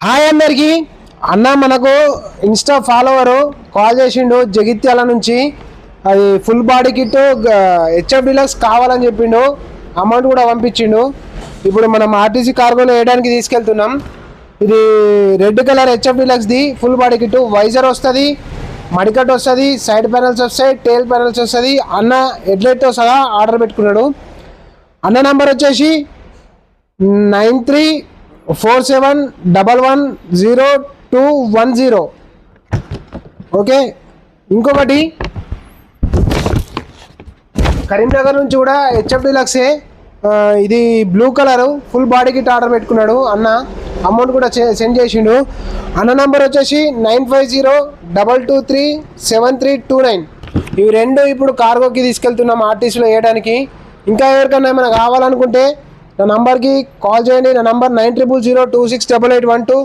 Hi అందరికి. అన్న మనకు ఇన్స్టా ఫాలోవరు కాల్ చేసిండు జగిత్యాల నుంచి. అది full body kit HF deluxe కావాలని చెప్పిండు. అమౌంట్ కూడా పంపించిండు. ఇప్పుడు మనం ఆర్టీసీ కార్గోలో వేయడానికి తీసుకెళ్తున్నాం. ఇది రెడ్ కలర్ హెచ్ఎఫ్ డీలక్స్ది ఫుల్ బాడీ కిట్. వైజర్ వస్తుంది, మడికట్ వస్తుంది, సైడ్ ప్యానల్స్ వస్తాయి, టేల్ ప్యానల్స్ వస్తుంది. అన్న హెడ్లైట్తో సహా ఆర్డర్ పెట్టుకున్నాడు. అన్న నంబర్ వచ్చేసి 9347110210. ఓకే. ఇంకొకటి కరీంనగర్ నుంచి కూడా హెచ్ఎఫ్ డీలక్సే. ఇది blue colour full body kit order పెట్టుకున్నాడు అన్న. అమౌంట్ కూడా సెండ్ చేసిండు. అన్న నంబర్ వచ్చేసి 9502237329. ఇవి రెండు ఇప్పుడు కార్గోకి తీసుకెళ్తున్నాం ఆర్టీసీలో వేయడానికి. ఇంకా ఎవరికన్నా ఏమైనా కావాలనుకుంటే నా నంబర్కి కాల్ చేయండి. నా నంబర్ 9000268812.